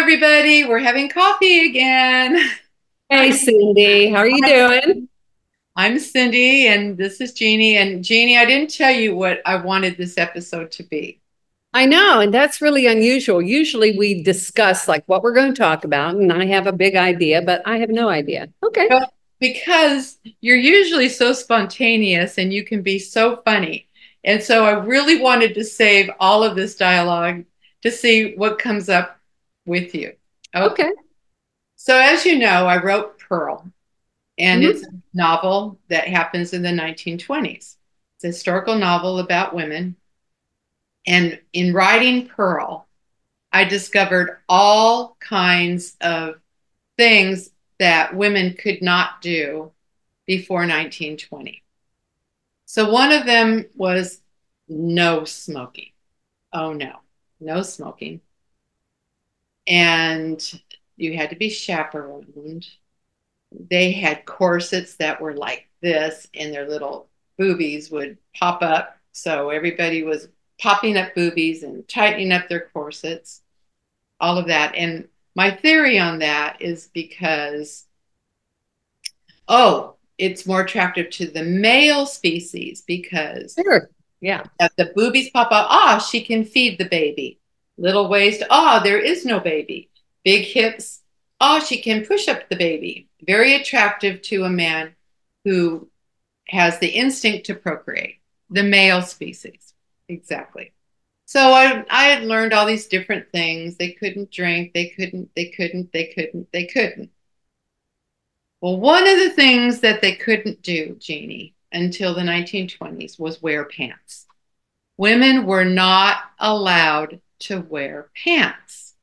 everybody. We're having coffee again. Hey Cindy, how are you doing? I'm Cindy and this is Jeannie. And Jeannie, I didn't tell you what I wanted this episode to be. I know, and that's really unusual. Usually we discuss like what we're going to talk about, and I have a big idea, but I have no idea. Okay. Well, because you're usually so spontaneous and you can be so funny. And so I really wanted to save all of this dialogue to see what comes up with you. Okay. Okay. So as you know, I wrote Pearl, and it's a Hmm. novel that happens in the 1920s. It's a historical novel about women. And in writing Pearl, I discovered all kinds of things that women could not do before 1920. So one of them was no smoking. Oh no, no smoking. And you had to be chaperoned. They had corsets that were like this, and their little boobies would pop up. So everybody was popping up boobies and tightening up their corsets, all of that. And my theory on that is because, oh, it's more attractive to the male species because Sure. Yeah. if the boobies pop up, ah, she can feed the baby. Little waist, ah, there is no baby. Big hips, ah, she can push up the baby. Very attractive to a man who has the instinct to procreate, the male species. Exactly. So I had learned all these different things. They couldn't drink, they couldn't. Well, one of the things that they couldn't do, Jeannie, until the 1920s was wear pants. Women were not allowed to wear pants.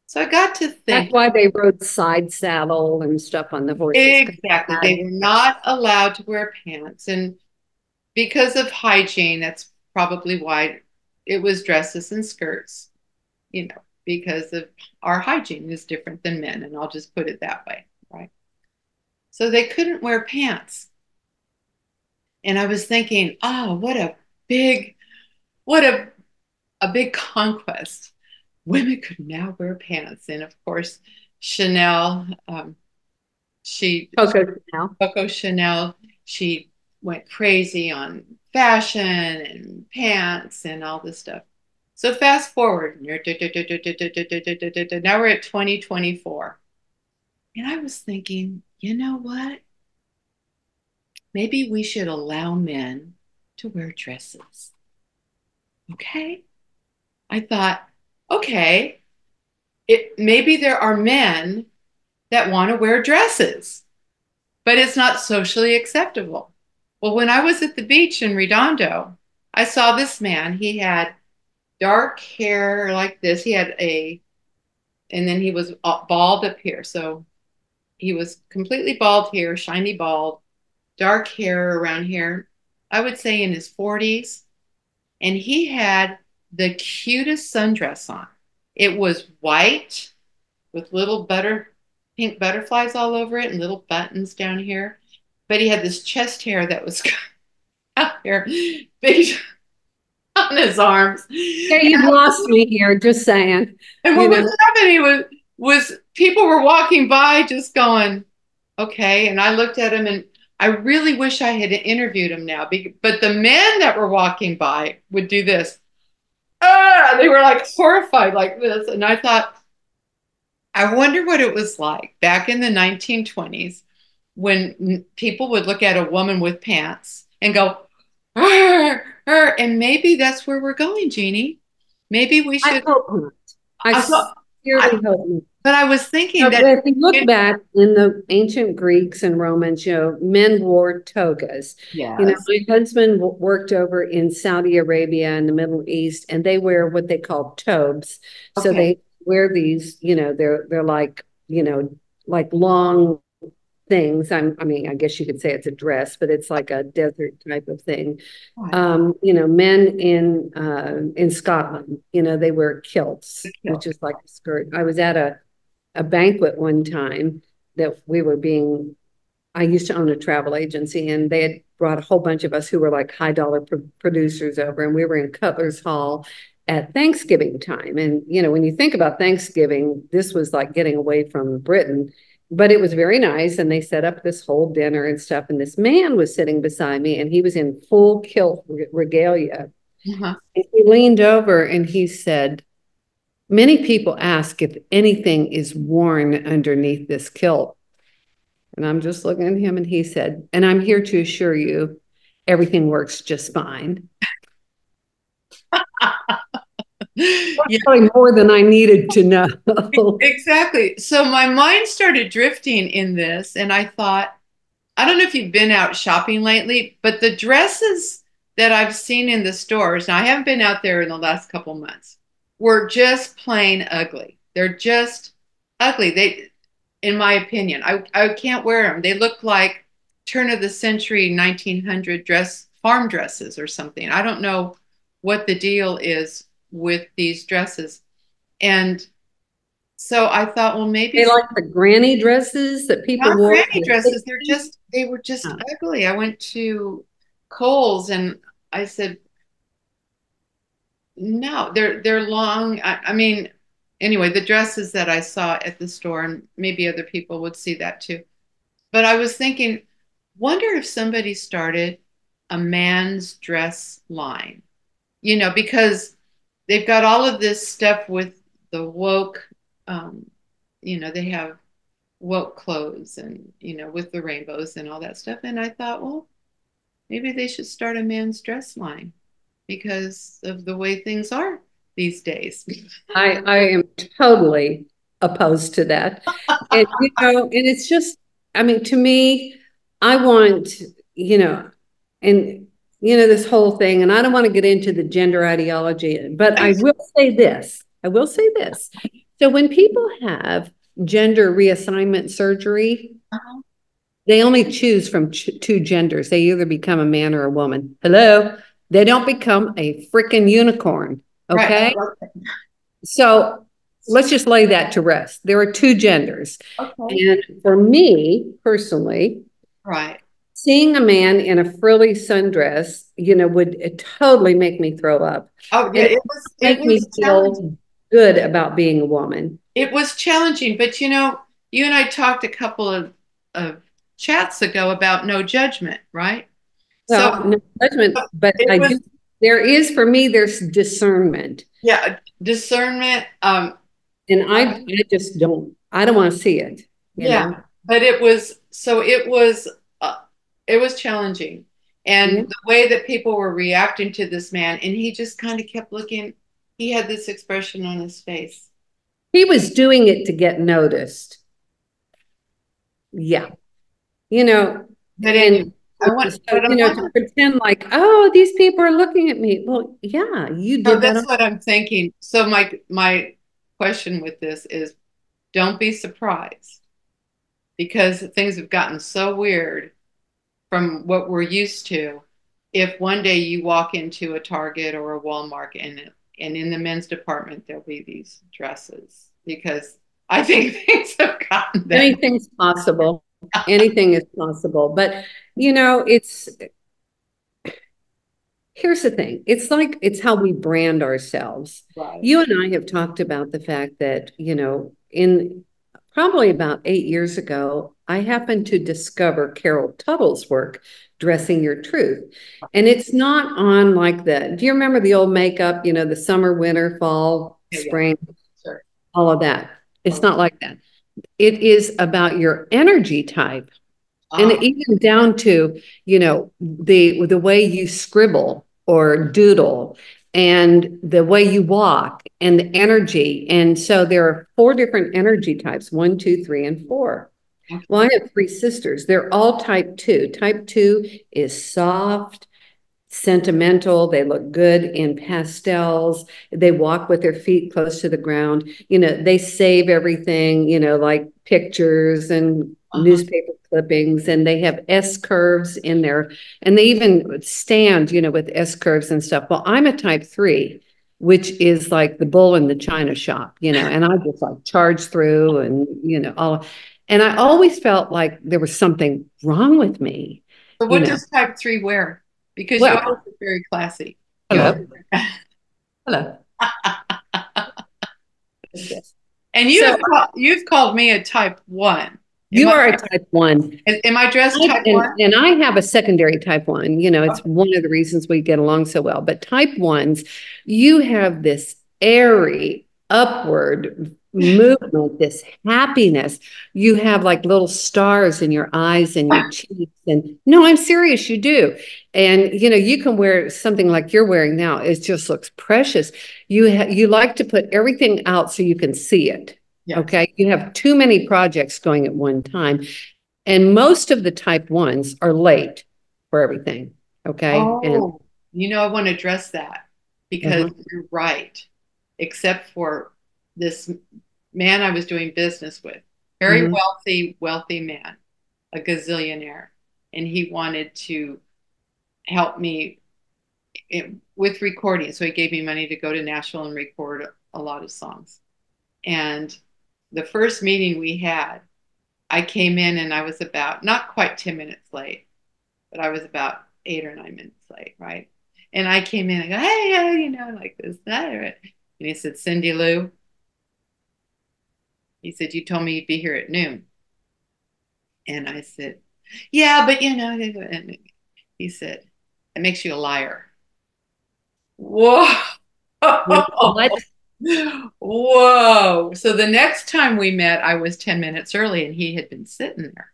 So I got to That's think why they rode side saddle and stuff on the horses. 'Cause exactly. they They were not allowed to wear pants. And because of hygiene, that's probably why it was dresses and skirts, because of our hygiene is different than men. And I'll just put it that way, right? So they couldn't wear pants. And I was thinking, oh, big, what a big conquest. Women could now wear pants. And of course, Chanel, she, Coco now. Coco Chanel, she went crazy on fashion and pants and all this stuff. So fast forward, now we're at 2024. And I was thinking, you know what? Maybe we should allow men to wear dresses. Okay. I thought, okay, maybe there are men that want to wear dresses, but it's not socially acceptable. Well, when I was at the beach in Redondo, I saw this man. He had dark hair like this. And then he was bald up here. So he was completely bald here, shiny bald, dark hair around here. I would say in his 40s. And he had the cutest sundress on. It was white with little pink butterflies all over it and little buttons down here. But he had this chest hair that was out here, big on his arms. Yeah, you've lost me here, just saying. And You what was know, happening was people were walking by just going, okay. And I looked at him and I really wish I had interviewed him now. But the men that were walking by would do this. Ah, they were like horrified like this. And I thought, I wonder what it was like back in the 1920s when people would look at a woman with pants and go, "Arr, arr," and maybe that's where we're going, Jeannie. Maybe we I should. hope not. I I thought, sincerely hope not. but I was thinking But that, if you look back in the ancient Greeks and Romans, men wore togas. yes, My husband worked over in Saudi Arabia and the Middle East, and they wear what they call tobes. So okay, they wear these, they're like, like long things. I mean, I guess you could say it's a dress, but it's like a desert type of thing. right, Men in Scotland, they wear kilts, the which kilt. is like a skirt. I was at a banquet one time that we were being I used to own a travel agency, and they had brought a whole bunch of us who were like high dollar producers over, and we were in Cutler's Hall, at Thanksgiving time. And, when you think about Thanksgiving, this was like getting away from Britain, but it was very nice. And they set up this whole dinner and stuff. And this man was sitting beside me and he was in full kilt regalia. Uh-huh. And he leaned over and he said, many people ask if anything is worn underneath this kilt. And I'm just looking at him and he said, and I'm here to assure you, everything works just fine. Yeah, Probably more than I needed to know. exactly. So my mind started drifting in this, and I thought, I don't know if you've been out shopping lately, but the dresses that I've seen in the stores, and I haven't been out there in the last couple months, were just plain ugly. They're just ugly. They, in my opinion, I can't wear them. They look like turn of the century 1900 farm dresses or something. I don't know what the deal is with these dresses. And so I thought, well, maybe They like the granny dresses that people not wore in granny the dresses. 60s. They were just Oh. ugly. I went to Kohl's and I said, no, they're long. I mean, anyway, the dresses that I saw at the store, and maybe other people would see that too. But I was thinking, wonder if somebody started a man's dress line, because they've got all of this stuff with the woke, um, they have woke clothes and, with the rainbows and all that stuff. And I thought, well, maybe they should start a man's dress line because of the way things are these days. I am totally opposed to that. And, and it's just, I mean, to me, I want, you know, and, this whole thing, and I don't want to get into the gender ideology, but I will say this. I will say this. So when people have gender reassignment surgery, Uh-huh. they only choose from two genders. They either become a man or a woman. Hello? They don't become a freaking unicorn. Right. Okay. So let's just lay that to rest. There are two genders. Okay. And for me personally, Right. seeing a man in a frilly sundress, would totally make me throw up. Oh yeah, And it it would was it make me was challenging. feel good about being a woman. It was challenging, but you and I talked a couple of chats ago about no judgment, right? So Well, no judgment, but it was, there is, for me, there's discernment. yeah, discernment. And I don't want to see it, you Yeah, know? but it was challenging. Yeah. And the way that people were reacting to this man, and he just kind of kept looking, he had this expression on his face. He was doing it to get noticed. Yeah. You know, But anyway, and I want, so, but I to want pretend like, oh, these people are looking at me. Well, yeah, you no, did that. that's what I'm thinking. So my question with this is don't be surprised because things have gotten so weird from what we're used to. If one day you walk into a Target or a Walmart and in the men's department there'll be these dresses because I think things have gotten that. Anything's possible. Anything is possible. But, here's the thing. It's how we brand ourselves. Right. You and I have talked about the fact that, in probably about 8 years ago, I happened to discover Carol Tuttle's work, Dressing Your Truth. And it's not on like do you remember the old makeup, the summer, winter, fall, Yeah, yeah, spring, sure. all of that? It's Oh, not like that. It is about your energy type. And ah, even down to, the way you scribble or doodle and the way you walk and the energy. And so there are four different energy types, 1, 2, 3, and 4. Well, I okay. have three sisters. They're all type 2. Type 2 is soft, sentimental. They look good in pastels. They walk with their feet close to the ground. They save everything, like pictures and Uh-huh. newspaper clippings, and they have S curves in there. And they even stand, with S curves and stuff. Well, I'm a type 3, which is like the bull in the china shop, and I just like charge through and, all. And I always felt like there was something wrong with me, So you what know. does type 3 wear? Because you always Well, look very classy. You always hello. Hello. Like this. And So you've called me a type one. Am you are a type one. am I dressed type one? And I have a secondary type one. You know, it's one of the reasons we get along so well. But type ones, you have this airy, upward movement, this happiness. You have like little stars in your eyes and your cheeks. And no, I'm serious, you do. And you know, you can wear something like you're wearing now. It just looks precious. You like to put everything out so you can see it. Yes. Okay. You have too many projects going at one time. And most of the type ones are late for everything. Okay. And Oh, I want to address that because uh-huh. you're right, except for this man I was doing business with, very Mhm. wealthy man, a gazillionaire, and he wanted to help me with recording. So he gave me money to go to Nashville and record a lot of songs. And the first meeting we had, I came in and I was about not quite 10 minutes late, but I was about 8 or 9 minutes late, right? And I came in and go, hey, yeah, like this, that. And he said, Cindy Lou, he said, you told me you'd be here at noon. And I said, yeah, but and he said, it makes you a liar. Whoa. What? Whoa. So the next time we met, I was 10 minutes early and he had been sitting there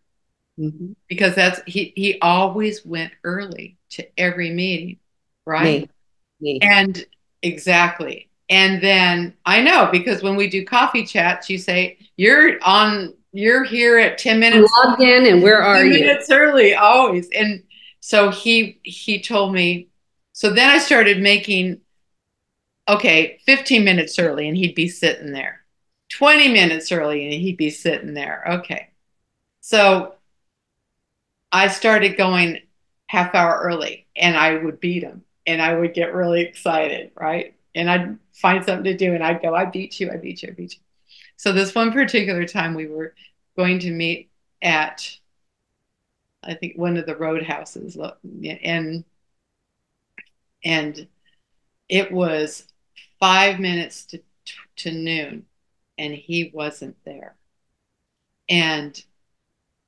Mhm. because he always went early to every meeting, right? Me, me. And exactly. And then I know because when we do coffee chats, you say, you're here at 10 I'm minutes, logged in, and where are 10 you? minutes early, always. And so he told me, so then I started making, okay, 15 minutes early and he'd be sitting there. 20 minutes early and he'd be sitting there. Okay. So I started going half hour early and I would beat him and I would get really excited, right? And I'd find something to do and I'd go, I beat you, I beat you, I beat you. So this one particular time we were going to meet at, I think, one of the roadhouses, and it was 5 minutes to noon and he wasn't there. And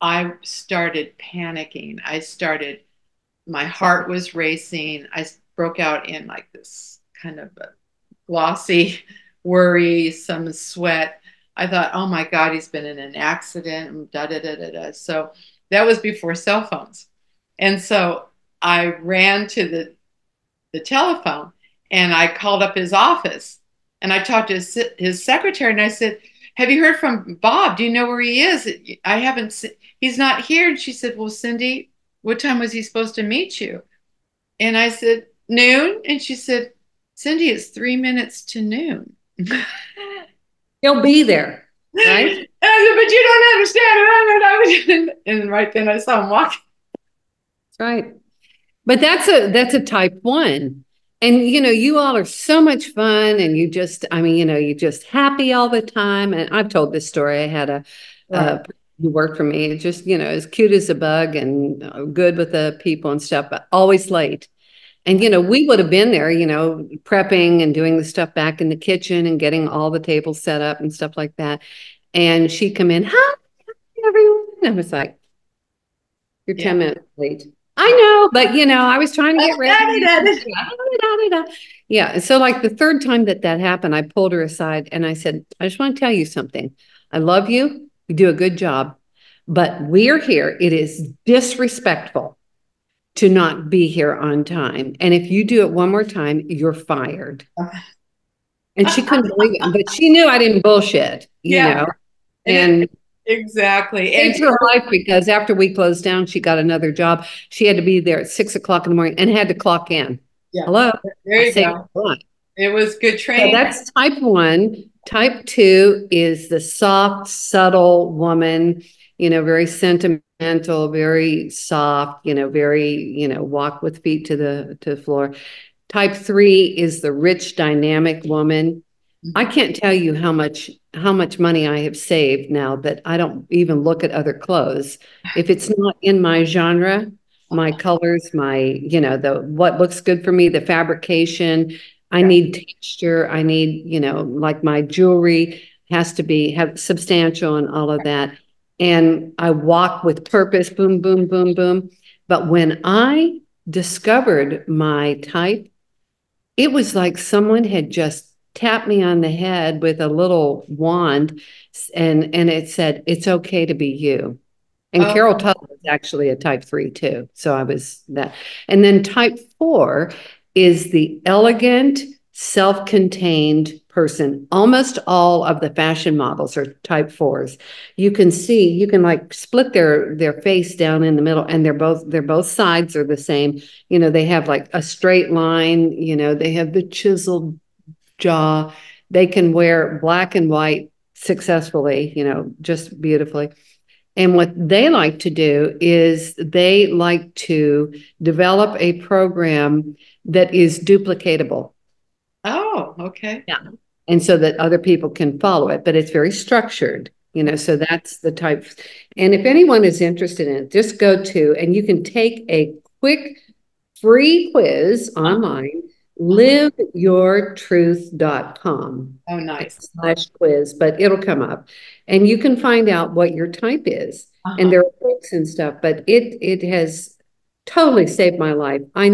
I started panicking. My heart was racing. I broke out in like this kind of a glossy worry, some sweat. I thought, oh my God, he's been in an accident, and da da da da da. So that was before cell phones. And so I ran to the telephone and I called up his office and I talked to his secretary and I said, have you heard from Bob? Do you know where he is? I haven't seen, he's not here. And she said, well, Cindy, what time was he supposed to meet you? And I said, noon. And she said, Cindy, it's 3 minutes to noon. And He'll be there, right? That's I said, but you don't understand. And right then I saw him walking. right. But that's a type one. And you know, you all are so much fun, and you just, I mean, you know, you're just happy all the time. And I've told this story. I had Right. a who worked for me, just, you know, as cute as a bug and good with the people and stuff, but always late. And, you know, we would have been there, you know, prepping and doing the stuff back in the kitchen and getting all the tables set up and stuff like that. And she'd come in, hi, everyone. And I was like, you're Yeah. 10 minutes late. I know, but you know, I was trying to get ready. Yeah. Yeah. So like the third time that that happened, I pulled her aside and I said, I just want to tell you something. I love you. You do a good job, but we're here. It is disrespectful to not be here on time. And if you do it one more time, you're fired. And she couldn't believe it, but she knew I didn't bullshit, you Yeah. know, And and exactly. And saved her life because after we closed down, she got another job. She had to be there at 6 o'clock in the morning and had to clock in. yeah, Hello, there I you saved go. her life. It was good So training. that's type one. Type two is the soft, subtle woman, you know, very sentimental, very soft, you know, very, you know, walk with feet to the floor. Type three is the rich, dynamic woman. I can't tell you how much money I have saved now that I don't even look at other clothes. If it's not in my genre, my colors, my, you know, the what looks good for me, the fabrication, I Yeah. need texture. I need, like my jewelry has to be have substantial and all of that. And I walk with purpose, boom, boom, boom, boom. But when I discovered my type, it was like someone had just tapped me on the head with a little wand and it said, it's okay to be you. And Oh, Carol Tuttle is actually a type 3 too. So I was that. And then type 4 is the elegant, self-contained person. Almost all of the fashion models are type 4s. You can like split their face down in the middle and they're both sides are the same. They have like a straight line, they have the chiseled jaw. They can wear black and white successfully, just beautifully. And what they like to do is they like to develop a program that is duplicatable. oh, okay. Yeah. And so that other people can follow it, but it's very structured, so that's the type. And if anyone is interested in it, just go to, and you can take a quick free quiz Uh-huh. online, Uh-huh. liveyourtruth.com Oh, nice. slash quiz, but it'll come up and you can find out what your type is. And Uh-huh. there are books and stuff, but it has totally saved my life. I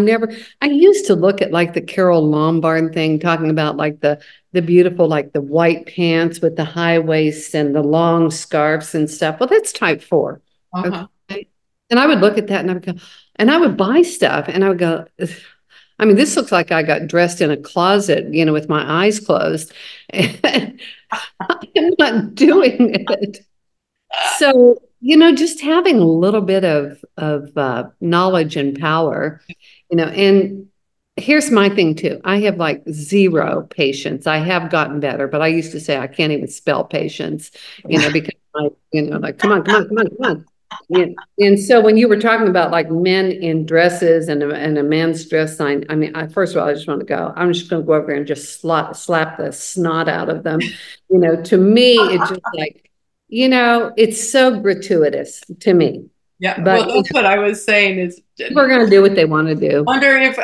used to look at like the Carol Lombard thing, talking about like the beautiful, like the white pants with the high waists and the long scarves and stuff. Well, that's type 4. Uh-huh. Okay. And I would look at that and I would go, and I would buy stuff and I would go, I mean, this looks like I got dressed in a closet, with my eyes closed. And I'm not doing it. So, just having a little bit of knowledge and power, and here's my thing too. I have like zero patience. I have gotten better, but I used to say I can't even spell patience, because like, come on, come on, come on, come on. Yeah. And so when you were talking about like men in dresses and a man's dress sign, I mean, first of all, I just want to go. I'm just going to go over there and just slap the snot out of them. To me, it just like, it's so gratuitous to me. Yeah. But Well, that's what I was saying is people are going to do what they want to do. wonder if,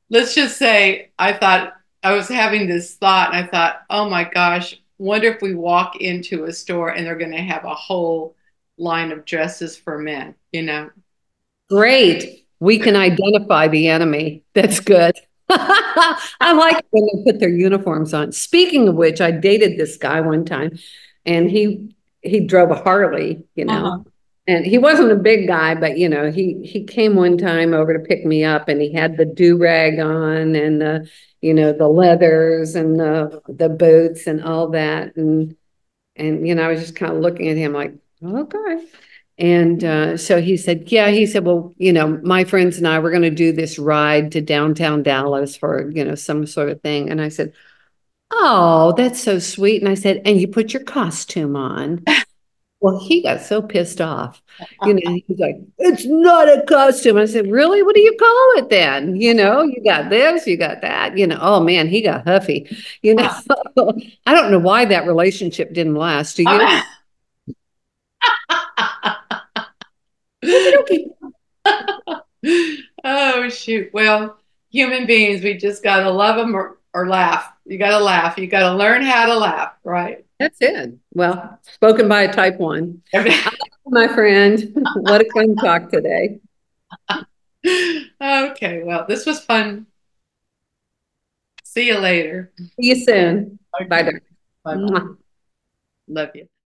let's just say, I thought I was having this thought and I thought, oh my gosh, wonder if we walk into a store and they're going to have a whole line of dresses for men, you know? Great. We can identify the enemy. That's good. I like when they put their uniforms on. Speaking of which, I dated this guy one time and he drove a Harley, Uh-huh. and he wasn't a big guy, but he came one time over to pick me up and he had the do-rag on and the leathers and the boots and all that. And I was just kind of looking at him like, okay. And so he said, yeah, he said, well, my friends and I were going to do this ride to downtown Dallas for, some sort of thing. And I said, oh, that's so sweet. And I said, and you put your costume on. Well, he got so pissed off. He's like, it's not a costume. I said, really? What do you call it then? You got this, you got that. Oh man, he got huffy. I don't know why that relationship didn't last. Do you? Okay. Oh shoot. Well, human beings, we just gotta love them or laugh. You gotta laugh. You gotta learn how to laugh, right? That's it. Well, spoken by a type 1. My friend, what a fun talk today. Okay, well, this was fun. See you later. See you soon. Okay, Bye. bye bye. There. Love you.